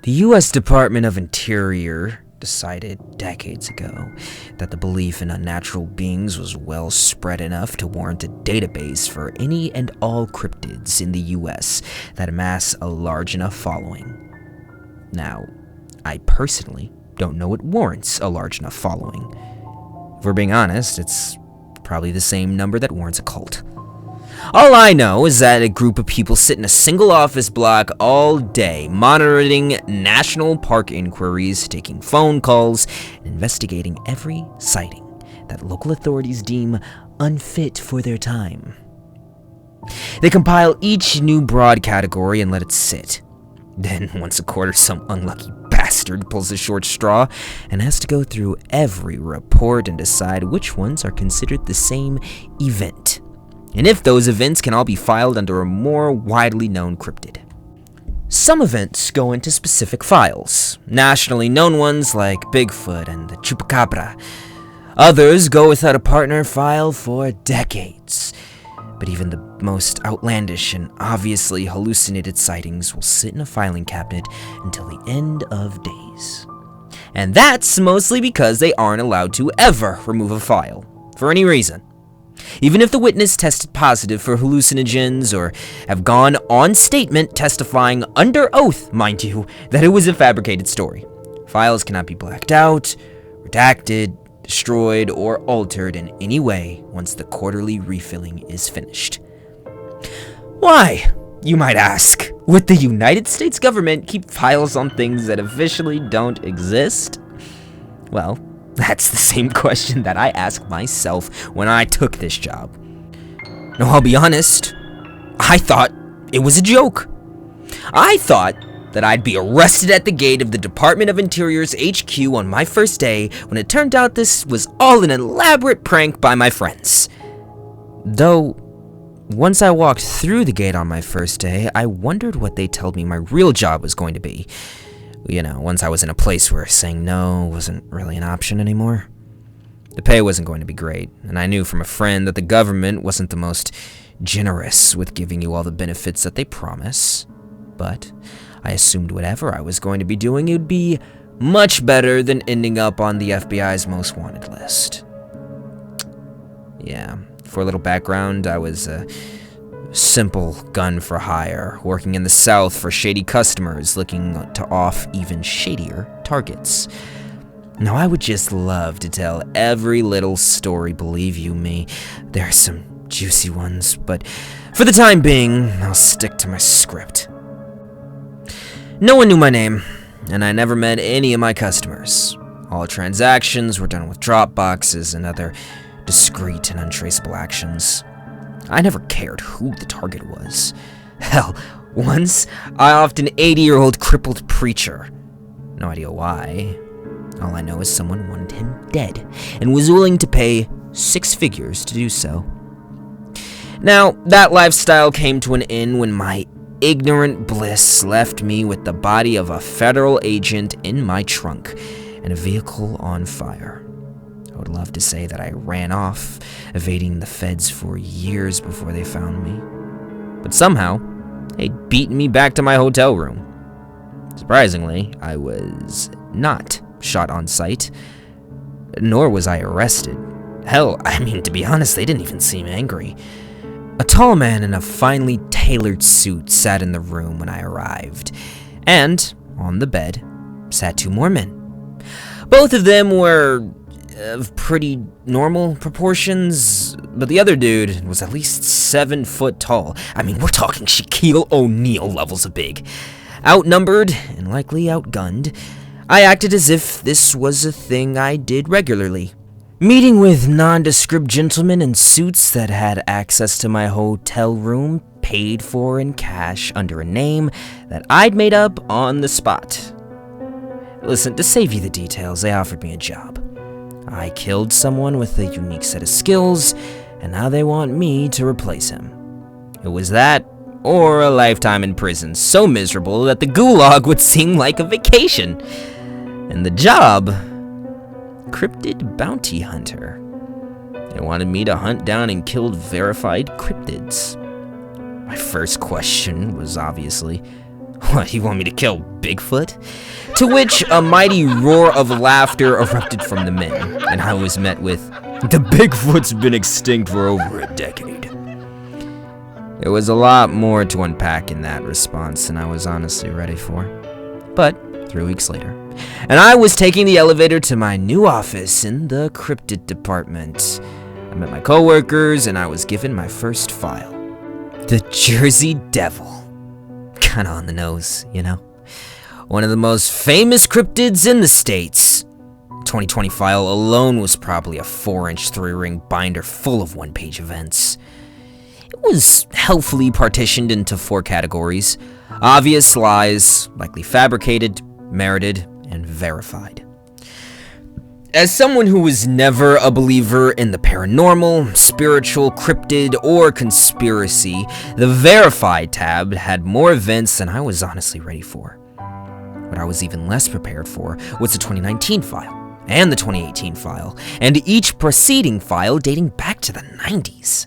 The U.S. Department of Interior decided decades ago that the belief in unnatural beings was well spread enough to warrant a database for any and all cryptids in the U.S. that amass a large enough following. Now, I personally don't know what warrants a large enough following. If we're being honest, it's probably the same number that warrants a cult. All I know is that a group of people sit in a single office block all day, monitoring national park inquiries, taking phone calls, and investigating every sighting that local authorities deem unfit for their time. They compile each new broad category and let it sit. Then, once a quarter, some unlucky bastard pulls a short straw and has to go through every report and decide which ones are considered the same event, and if those events can all be filed under a more widely known cryptid. Some events go into specific files, nationally known ones like Bigfoot and the Chupacabra. Others go without a partner file for decades. But even the most outlandish and obviously hallucinated sightings will sit in a filing cabinet until the end of days. And that's mostly because they aren't allowed to ever remove a file, for any reason. Even if the witness tested positive for hallucinogens or have gone on statement testifying under oath, mind you, that it was a fabricated story. Files cannot be blacked out, redacted, destroyed, or altered in any way once the quarterly refilling is finished. Why, you might ask, would the United States government keep files on things that officially don't exist? Well, that's the same question that I asked myself when I took this job. Now, I'll be honest, I thought it was a joke. I thought that I'd be arrested at the gate of the Department of Interior's HQ on my first day, when it turned out this was all an elaborate prank by my friends. Though, once I walked through the gate on my first day, I wondered what they told me my real job was going to be. You know, once I was in a place where saying no wasn't really an option anymore. The pay wasn't going to be great, and I knew from a friend that the government wasn't the most generous with giving you all the benefits that they promise. But I assumed whatever I was going to be doing, it would be much better than ending up on the FBI's most wanted list. Yeah, for a little background, I was a simple gun for hire, working in the South for shady customers looking to off even shadier targets. Now, I would just love to tell every little story, believe you me. There are some juicy ones, but for the time being, I'll stick to my script. No one knew my name, and I never met any of my customers. All transactions were done with drop boxes and other discreet and untraceable actions. I never cared who the target was. Hell, once I offed an 80-year-old crippled preacher. No idea why. All I know is someone wanted him dead and was willing to pay 6 figures to do so. Now, that lifestyle came to an end when my ignorant bliss left me with the body of a federal agent in my trunk and a vehicle on fire. I would love to say that I ran off, evading the feds for years before they found me. But somehow, they'd beaten me back to my hotel room. Surprisingly, I was not shot on sight, nor was I arrested. Hell, to be honest, they didn't even seem angry. A tall man in a finely tailored suit sat in the room when I arrived, and on the bed sat 2 more men. Both of them were of pretty normal proportions, but the other dude was at least 7 foot tall. We're talking Shaquille O'Neal levels of big. Outnumbered and likely outgunned, I acted as if this was a thing I did regularly. Meeting with nondescript gentlemen in suits that had access to my hotel room, paid for in cash under a name that I'd made up on the spot. Listen, to save you the details, they offered me a job. I killed someone with a unique set of skills, and now they want me to replace him. It was that, or a lifetime in prison, so miserable that the gulag would seem like a vacation. And the job? Cryptid bounty hunter. They wanted me to hunt down and kill verified cryptids. My first question was obviously, What, you want me to kill Bigfoot? To which a mighty roar of laughter erupted from the men, and I was met with, "The Bigfoot's been extinct for over a decade." There was a lot more to unpack in that response than I was honestly ready for. But 3 weeks later, and I was taking the elevator to my new office in the cryptid department. I met my coworkers, and I was given my first file. The Jersey Devil. Kinda on the nose, you know? One of the most famous cryptids in the States. The 2020 file alone was probably a 4-inch 3-ring binder full of one-page events. It was helpfully partitioned into 4 categories: obvious lies, likely fabricated, merited, and verified. As someone who was never a believer in the paranormal, spiritual, cryptid, or conspiracy, the verified tab had more events than I was honestly ready for. What I was even less prepared for was the 2019 file, and the 2018 file, and each preceding file dating back to the 90s.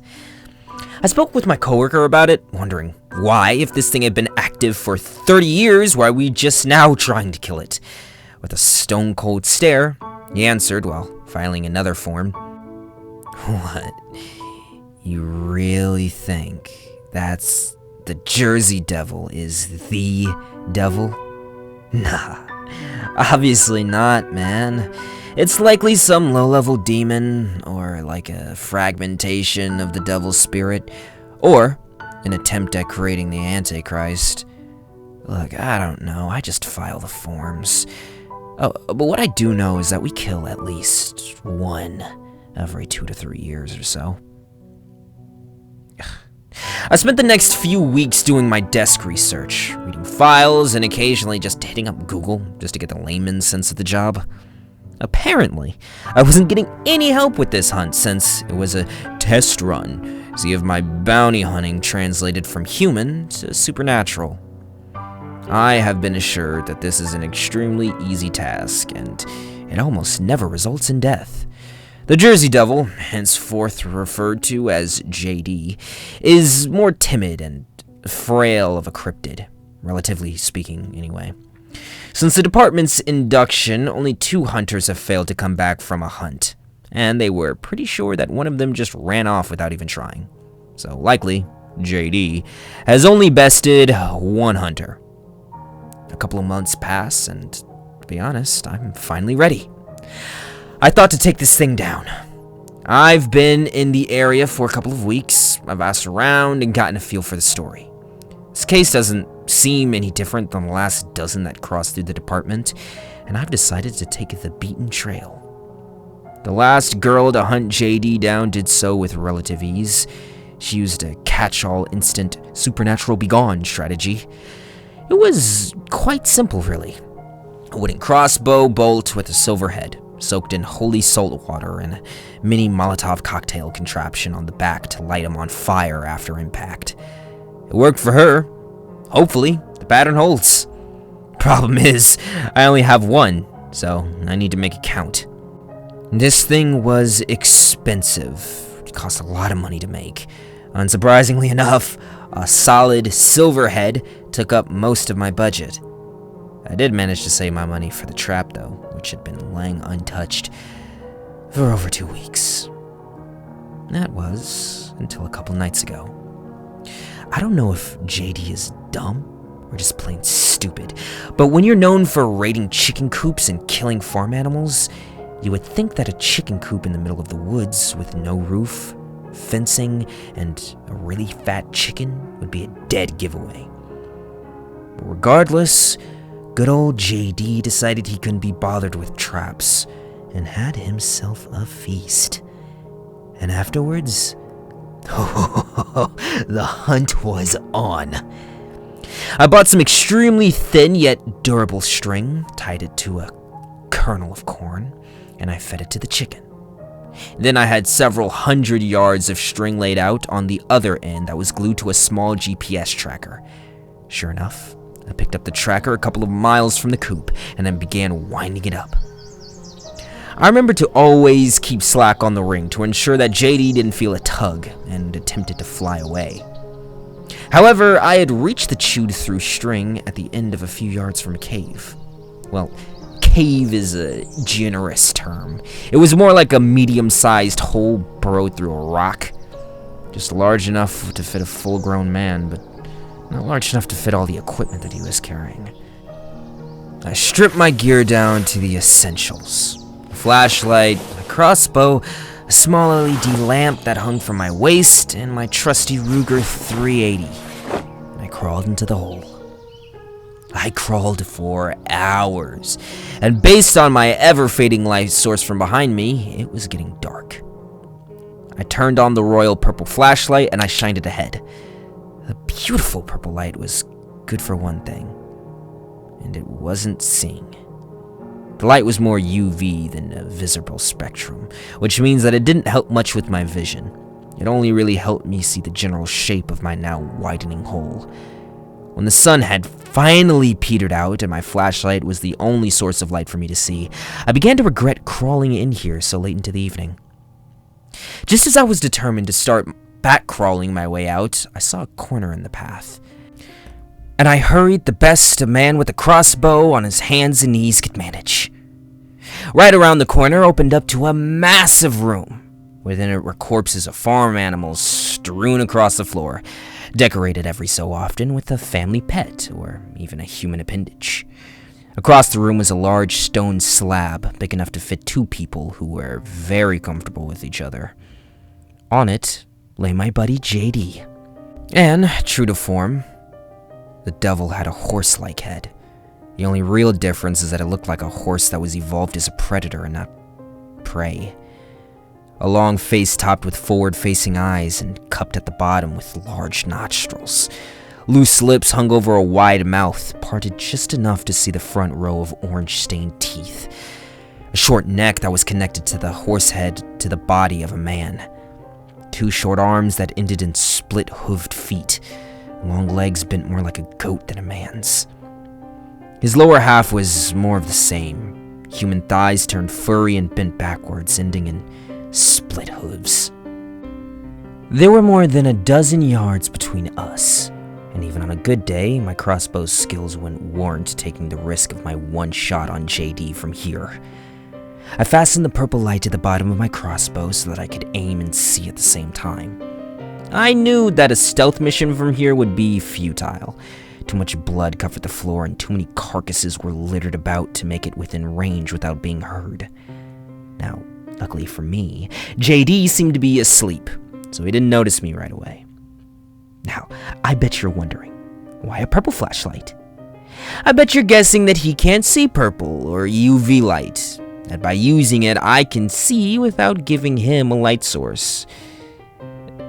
I spoke with my coworker about it, wondering why, if this thing had been active for 30 years, why we just now trying to kill it. With a stone-cold stare, he answered while filing another form. "What? You really think that's the Jersey Devil is the devil? Nah, obviously not, man. It's likely some low-level demon, or like a fragmentation of the devil's spirit, or an attempt at creating the Antichrist. Look, I don't know, I just file the forms. Oh, but what I do know is that we kill at least one every 2 to 3 years or so." I spent the next few weeks doing my desk research, reading files, and occasionally just hitting up Google just to get the layman's sense of the job. Apparently, I wasn't getting any help with this hunt since it was a test run, see if my bounty hunting translated from human to supernatural. I have been assured that this is an extremely easy task, and it almost never results in death. The Jersey Devil, henceforth referred to as JD, is more timid and frail of a cryptid, relatively speaking anyway. Since the department's induction, only 2 hunters have failed to come back from a hunt, and they were pretty sure that one of them just ran off without even trying. So likely, JD has only bested 1 hunter. A couple of months pass, and to be honest, I'm finally ready. I thought to take this thing down. I've been in the area for a couple of weeks. I've asked around and gotten a feel for the story. This case doesn't seem any different than the last dozen that crossed through the department, and I've decided to take the beaten trail. The last girl to hunt JD down did so with relative ease. She used a catch-all instant supernatural begone strategy. It was quite simple, really. A wooden crossbow bolt with a silver head, soaked in holy salt water, and a mini Molotov cocktail contraption on the back to light him on fire after impact. It worked for her. Hopefully, the pattern holds. Problem is, I only have 1, so I need to make it count. This thing was expensive. It cost a lot of money to make. Unsurprisingly enough, a solid silver head took up most of my budget. I did manage to save my money for the trap, though, which had been laying untouched for over 2 weeks. That was until a couple nights ago. I don't know if JD is dumb or just plain stupid, but when you're known for raiding chicken coops and killing farm animals, you would think that a chicken coop in the middle of the woods with no roof, fencing, and a really fat chicken would be a dead giveaway. But regardless, good old JD decided he couldn't be bothered with traps and had himself a feast. And afterwards, the hunt was on. I bought some extremely thin yet durable string, tied it to a kernel of corn, and I fed it to the chicken. Then I had several 100 yards of string laid out on the other end that was glued to a small GPS tracker. Sure enough, I picked up the tracker a couple of miles from the coop and then began winding it up. I remembered to always keep slack on the ring to ensure that JD didn't feel a tug and attempted to fly away. However, I had reached the chewed-through string at the end of a few yards from a cave. Well, cave is a generous term. It was more like a medium-sized hole burrowed through a rock. Just large enough to fit a full-grown man, but not large enough to fit all the equipment that he was carrying. I stripped my gear down to the essentials. A flashlight, a crossbow, a small LED lamp that hung from my waist, and my trusty Ruger 380. I crawled into the hole. I crawled for hours, and based on my ever-fading light source from behind me, it was getting dark. I turned on the royal purple flashlight and I shined it ahead. The beautiful purple light was good for one thing, and it wasn't seeing. The light was more UV than a visible spectrum, which means that it didn't help much with my vision. It only really helped me see the general shape of my now widening hole. When the sun had finally petered out and my flashlight was the only source of light for me to see, I began to regret crawling in here so late into the evening. Just as I was determined to start back crawling my way out, I saw a corner in the path. And I hurried the best a man with a crossbow on his hands and knees could manage. Right around the corner opened up to a massive room. Within it were corpses of farm animals strewn across the floor, decorated every so often with a family pet or even a human appendage. Across the room was a large stone slab, big enough to fit two people who were very comfortable with each other. On it lay my buddy JD. And, true to form, the devil had a horse-like head. The only real difference is that it looked like a horse that was evolved as a predator and not prey. A long face topped with forward-facing eyes and cupped at the bottom with large nostrils. Loose lips hung over a wide mouth, parted just enough to see the front row of orange-stained teeth. A short neck that was connected to the horse head to the body of a man. Two short arms that ended in split-hooved feet. Long legs bent more like a goat than a man's. His lower half was more of the same. Human thighs turned furry and bent backwards, ending in split hooves. There were more than a dozen yards between us, and even on a good day, my crossbow skills wouldn't warrant taking the risk of my one shot on JD from here. I fastened the purple light to the bottom of my crossbow so that I could aim and see at the same time. I knew that a stealth mission from here would be futile. Too much blood covered the floor and too many carcasses were littered about to make it within range without being heard. Now, luckily for me, JD seemed to be asleep, so he didn't notice me right away. Now, I bet you're wondering, why a purple flashlight? I bet you're guessing that he can't see purple or UV light, that by using it I can see without giving him a light source.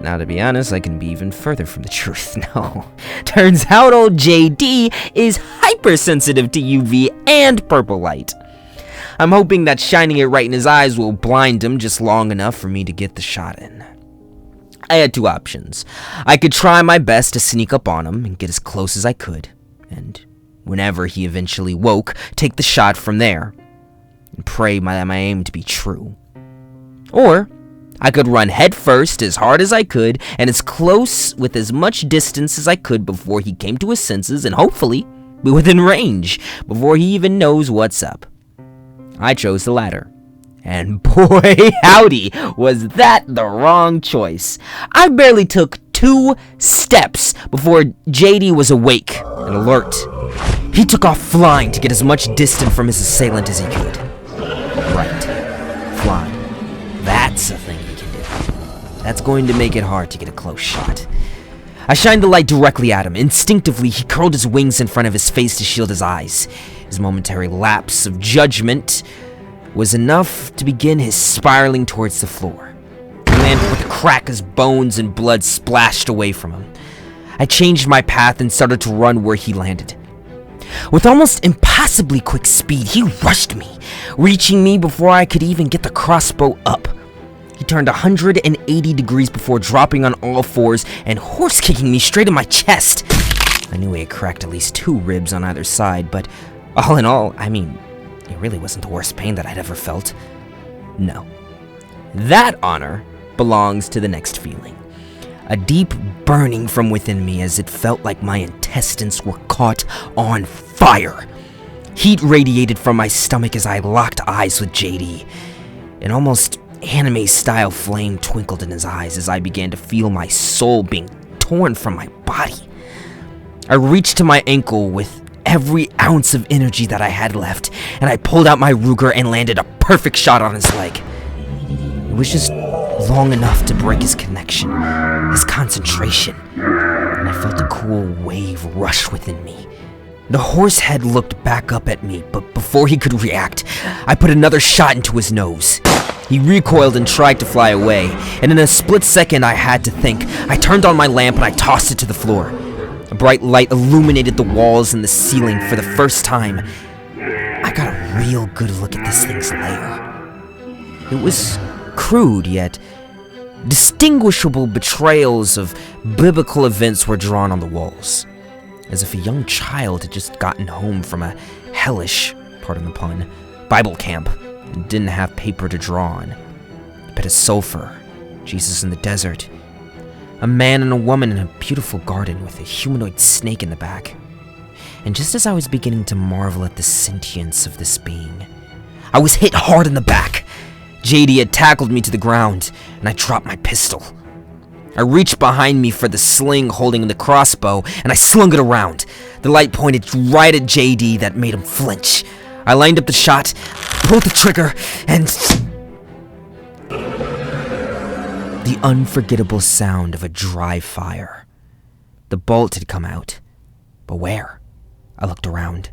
Now, to be honest, I can be even further from the truth. No. Turns out old JD is hypersensitive to UV and purple light. I'm hoping that shining it right in his eyes will blind him just long enough for me to get the shot in. I had two options. I could try my best to sneak up on him and get as close as I could, and whenever he eventually woke, take the shot from there, and pray my aim to be true. Or I could run headfirst as hard as I could and as close with as much distance as I could before he came to his senses and hopefully be within range before he even knows what's up. I chose the latter. And boy, howdy, was that the wrong choice. I barely took 2 steps before JD was awake and alert. He took off flying to get as much distance from his assailant as he could. Right. Flying. That's a thing he can do. That's going to make it hard to get a close shot. I shined the light directly at him. Instinctively, he curled his wings in front of his face to shield his eyes. His momentary lapse of judgment was enough to begin his spiraling towards the floor. He landed with a crack as bones and blood splashed away from him. I changed my path and started to run where he landed. With almost impossibly quick speed, he rushed me, reaching me before I could even get the crossbow up. He turned 180 degrees before dropping on all fours and horse-kicking me straight in my chest. I knew he had cracked at least 2 ribs on either side, but all in all, it really wasn't the worst pain that I'd ever felt. No. That honor belongs to the next feeling. a deep burning from within me as it felt like my intestines were caught on fire. Heat radiated from my stomach as I locked eyes with JD. An almost anime-style flame twinkled in his eyes as I began to feel my soul being torn from my body. I reached to my ankle with every ounce of energy that I had left, and I pulled out my Ruger and landed a perfect shot on his leg. It was just long enough to break his connection, his concentration, and I felt a cool wave rush within me. The horse head looked back up at me, but before he could react, I put another shot into his nose. He recoiled and tried to fly away, and in a split second I had to think. I turned on my lamp and I tossed it to the floor. A bright light illuminated the walls and the ceiling for the first time. I got a real good look at this thing's lair. It was crude, yet distinguishable betrayals of biblical events were drawn on the walls, as if a young child had just gotten home from a hellish, pardon the pun, Bible camp and didn't have paper to draw on. A bit of sulfur, Jesus in the desert, a man and a woman in a beautiful garden with a humanoid snake in the back. And just as I was beginning to marvel at the sentience of this being, I was hit hard in the back. JD had tackled me to the ground, and I dropped my pistol. I reached behind me for the sling holding the crossbow, and I slung it around. The light pointed right at JD that made him flinch. I lined up the shot, pulled the trigger, and the unforgettable sound of a dry fire. The bolt had come out, but where? I looked around.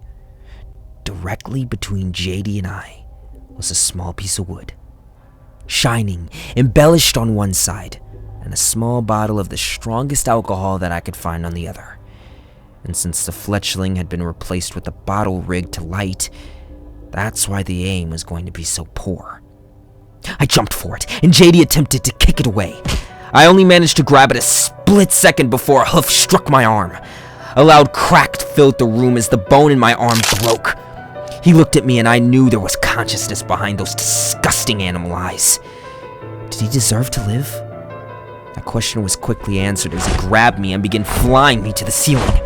Directly between JD and I was a small piece of wood, shining, embellished on one side, and a small bottle of the strongest alcohol that I could find on the other. And since the fletchling had been replaced with a bottle rigged to light, that's why the aim was going to be so poor. I jumped for it, and JD attempted to kick it away. I only managed to grab it a split second before a hoof struck my arm. A loud crack filled the room as the bone in my arm broke. He looked at me, and I knew there was consciousness behind those disgusting animal eyes. Did he deserve to live? That question was quickly answered as he grabbed me and began flying me to the ceiling.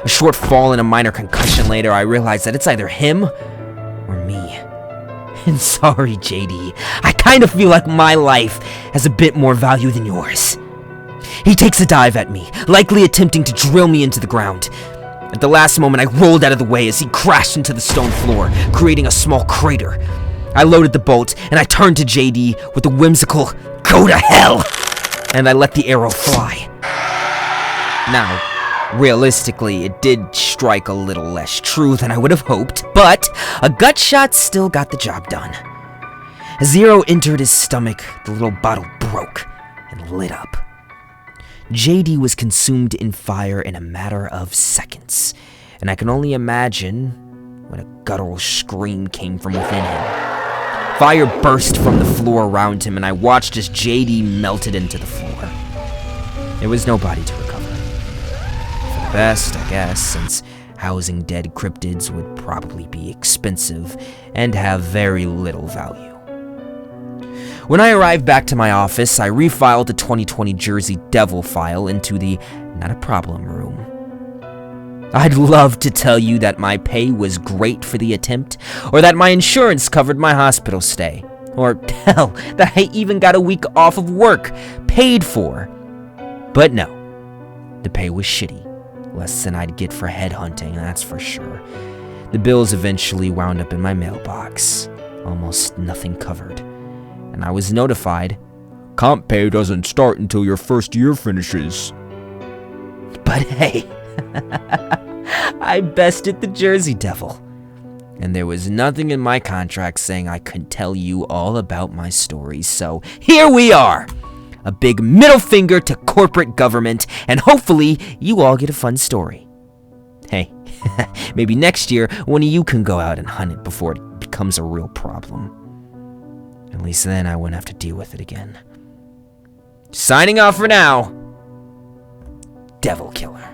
A short fall and a minor concussion later, I realized that it's either him or me. And sorry, JD, I kind of feel like my life has a bit more value than yours. He takes a dive at me, likely attempting to drill me into the ground. At the last moment, I rolled out of the way as he crashed into the stone floor, creating a small crater. I loaded the bolt, and I turned to JD with a whimsical, "Go to hell!" and I let the arrow fly. Now, realistically, it did strike a little less true than I would have hoped, but a gut shot still got the job done. As the arrow entered his stomach, the little bottle broke and lit up. JD was consumed in fire in a matter of seconds, and I can only imagine when a guttural scream came from within him. Fire burst from the floor around him, and I watched as JD melted into the floor. There was no body to recover. For the best, I guess, since housing dead cryptids would probably be expensive and have very little value. When I arrived back to my office, I refiled the 2020 Jersey Devil file into the not a problem room. I'd love to tell you that my pay was great for the attempt, or that my insurance covered my hospital stay, or hell, that I even got a week off of work, paid for. But no, the pay was shitty, less than I'd get for headhunting, that's for sure. The bills eventually wound up in my mailbox, almost nothing covered. And I was notified, comp pay doesn't start until your first year finishes. But hey, I bested the Jersey Devil. And there was nothing in my contract saying I could tell you all about my stories, so here we are! A big middle finger to corporate government, and hopefully you all get a fun story. Hey, maybe next year one of you can go out and hunt it before it becomes a real problem. At least then I wouldn't have to deal with it again. Signing off for now, Devil Killer.